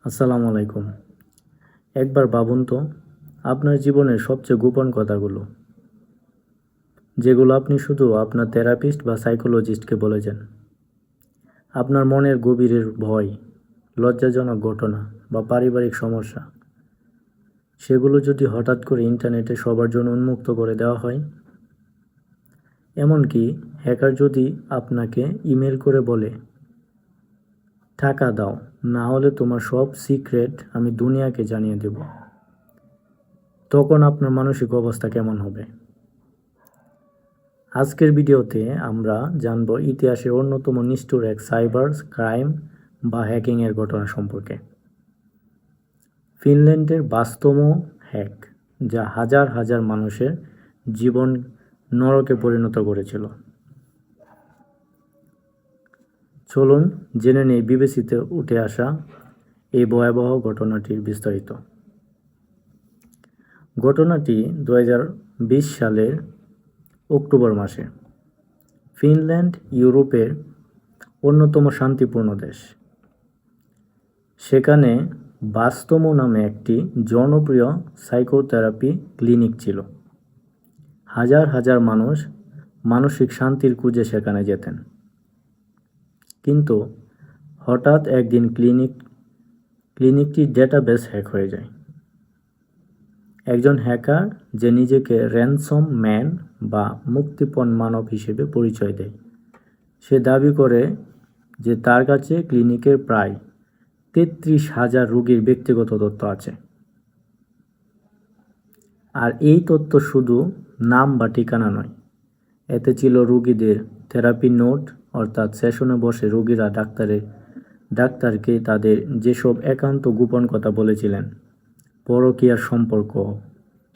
আসসালামু আলাইকুম। একবার ভাবুন তো, আপনার জীবনের সবচেয়ে গোপন কথাগুলো, যেগুলো আপনি শুধু আপনার থেরাপিস্ট বা সাইকোলজিস্টকে বলেছেন। আপনার মনের গভীরের ভয়, লজ্জাজনক ঘটনা বা পারিবারিক সমস্যা, সেগুলো যদি হঠাৎ করে ইন্টারনেটে সবার জন্য উন্মুক্ত করে দেওয়া হয়। এমনকি হ্যাকার যদি আপনাকে ইমেল করে বলে, টাকা দাও, না হলে তোমার সব সিক্রেট আমি দুনিয়াকে জানিয়ে দেব, তখন আপনার মানসিক অবস্থা কেমন হবে? আজকের ভিডিওতে আমরা জানব ইতিহাসের অন্যতম নিষ্ঠুর এক সাইবার ক্রাইম বা হ্যাকিংয়ের ঘটনা সম্পর্কে। ফিনল্যান্ডের বাস্তব হ্যাক, যা হাজার হাজার মানুষের জীবন নরকে পরিণত করেছিল। চলুন জেনে নেই বিবিসিতে উঠে আসা এই ভয়াবহ ঘটনাটির বিস্তারিত। ঘটনাটি 2020 সালের অক্টোবর মাসে। ফিনল্যান্ড ইউরোপের অন্যতম শান্তিপূর্ণ দেশ। সেখানে বাস্তব নামে একটি জনপ্রিয় সাইকোথেরাপি ক্লিনিক ছিল। হাজার হাজার মানুষ মানসিক শান্তির খুঁজে সেখানে যেতেন। কিন্তু হঠাৎ একদিন ক্লিনিকটির ডেটাবেস হ্যাক হয়ে যায়। একজন হ্যাকার, যে নিজেকে র্যানসম ম্যান বা মুক্তিপণ মানব হিসেবে পরিচয় দেয়, সে দাবি করে যে তার কাছে ক্লিনিকের প্রায় 33,000 রোগীর ব্যক্তিগত তথ্য আছে। আর এই তথ্য শুধু নাম বা ঠিকানা নয়, এতে ছিল রোগীদের থেরাপি নোট, অর্থাৎ সেশনে বসে রোগীরা ডাক্তারকে তাদের যেসব একান্ত গোপন কথা বলেছিলেন, পরকীয়ার সম্পর্ক,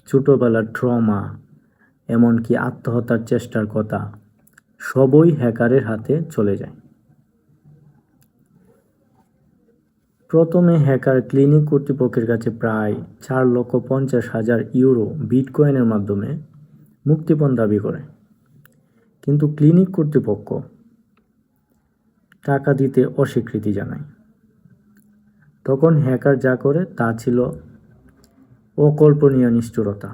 ছোটবেলার ট্রমা, এমনকি আত্মহত্যার চেষ্টার কথা, সবই হ্যাকারের হাতে চলে যায়। প্রথমে হ্যাকার ক্লিনিক কর্তৃপক্ষের কাছে প্রায় 4,50,000 ইউরো বিটকয়েনের মাধ্যমে মুক্তিপণ দাবি করে। কিন্তু ক্লিনিক কর্তৃপক্ষ টাকা দিতে অস্বীকৃতি জানায়। তখন হ্যাকার যা করে তা ছিল অকল্পনীয় নিষ্ঠুরতা।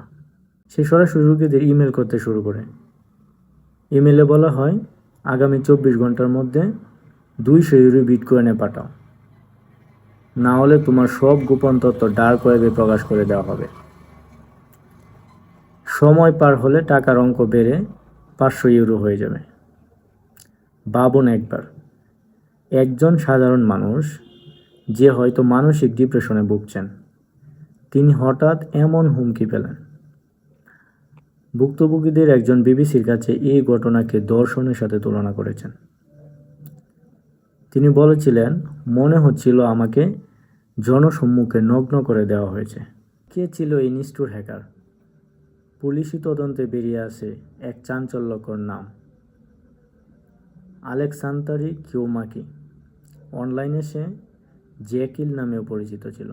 সে সরাসরি রোগীদের ইমেল করতে শুরু করে। ইমেলে বলা হয়, আগামী 24 ঘন্টার মধ্যে 200 ইউরো বিটকয়েনে পাঠাও, না হলে তোমার সব গোপন তথ্য ডার্ক ওয়েবে প্রকাশ করে দেওয়া হবে। সময় পার হলে টাকার অঙ্ক বেড়ে 500 ইউরো হয়ে যাবে। ভাবুন একবার, একজন সাধারণ মানুষ, যে হয়তো মানসিক ডিপ্রেশনে ভুগছেন, তিনি হঠাৎ এমন হুমকি পেলেন। ভুক্তভোগীদের একজন বিবিসির কাছে এই ঘটনাকে ধর্ষণের সাথে তুলনা করেছেন। তিনি বলেছিলেন, মনে হচ্ছিল আমাকে জনসম্মুখে নগ্ন করে দেওয়া হয়েছে। কে ছিল এই নিষ্ঠুর হ্যাকার? পুলিশি তদন্তে বেরিয়ে আসে এক চাঞ্চল্যকর নাম, আলেক্সান্দারি কিউমাকি। অনলাইনে সে জ্যাকিল নামেও পরিচিত ছিল।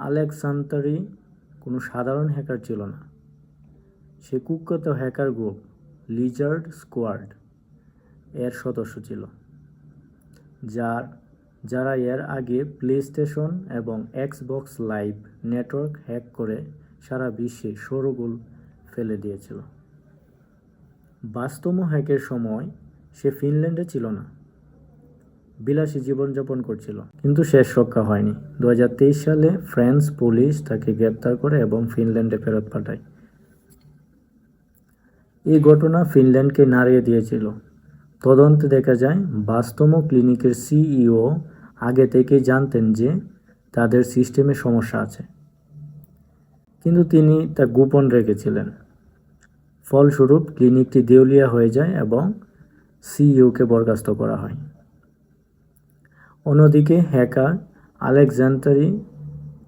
আলেক্সান্দারি কোনো সাধারণ হ্যাকার ছিল না। সে কুখ্যাত হ্যাকার গ্রুপ লিজার্ড স্কোয়াড এর সদস্য ছিল, যারা এর আগে প্লেস্টেশন এবং এক্সবক্স লাইভ নেটওয়ার্ক হ্যাক করে সারা বিশ্বে শোরগোল ফেলে দিয়েছিল। বাস্তব হ্যাকের সময় সে ফিনল্যান্ডে ছিল না, বিলাসী জীবনযাপন করছিল। কিন্তু শেষ রক্ষা হয়নি। 2023 সালে ফ্রান্স পুলিশ তাকে গ্রেপ্তার করে এবং ফিনল্যান্ডে ফেরত পাঠায়। এই ঘটনা ফিনল্যান্ডকে নাড়িয়ে দিয়েছিল। তদন্তে দেখা যায়, বাস্তব ক্লিনিকের সিইও আগে থেকেই জানতেন যে তাদের সিস্টেমে সমস্যা আছে, কিন্তু তিনি তা গোপন রেখেছিলেন। ফলস্বরূপ ক্লিনিকটি দেউলিয়া হয়ে যায় এবং সিইওকে বরখাস্ত করা হয়। অন্যদিকে হ্যাকার আলেক্সান্দারি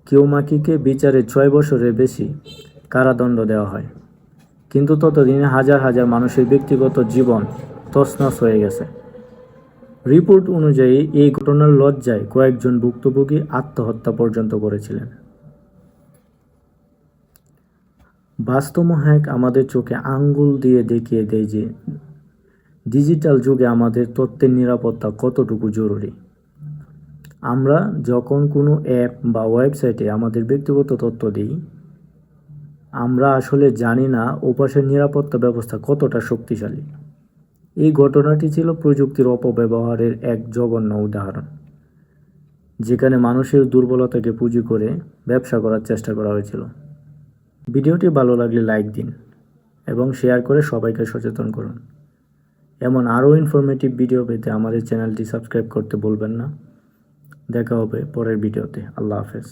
কিউমাকিকে বিচারে 6 বছরের বেশি কারাদণ্ড দেওয়া হয়। কিন্তু ততদিনে হাজার হাজার মানুষের ব্যক্তিগত জীবন তছনছ হয়ে গেছে। রিপোর্ট অনুযায়ী এই ঘটনার লজ্জায় কয়েকজন ভুক্তভোগী আত্মহত্যা পর্যন্ত করেছিলেন। বাস্তব হ্যাক আমাদের চোখে আঙ্গুল দিয়ে দেখিয়ে দেয় যে ডিজিটাল যুগে আমাদের তথ্যের নিরাপত্তা কতটুকু জরুরি। আমরা যখন কোনো অ্যাপ বা ওয়েবসাইটে আমাদের ব্যক্তিগত তথ্য দিই, আমরা আসলে জানি না ওপাশের নিরাপত্তা ব্যবস্থা কতটা শক্তিশালী। এই ঘটনাটি ছিল প্রযুক্তির অপব্যবহারের এক জঘন্য উদাহরণ, যেখানে মানুষের দুর্বলতাকে পুঁজি করে ব্যবসা করার চেষ্টা করা হয়েছিল। ভিডিওটি ভালো লাগলে লাইক দিন এবং শেয়ার করে সবাইকে সচেতন করুন। এমন আরও ইনফরমেটিভ ভিডিও পেতে আমাদের চ্যানেলটি সাবস্ক্রাইব করতে ভুলবেন না। দেখা হবে পরের ভিডিওতে। আল্লাহ হাফেজ।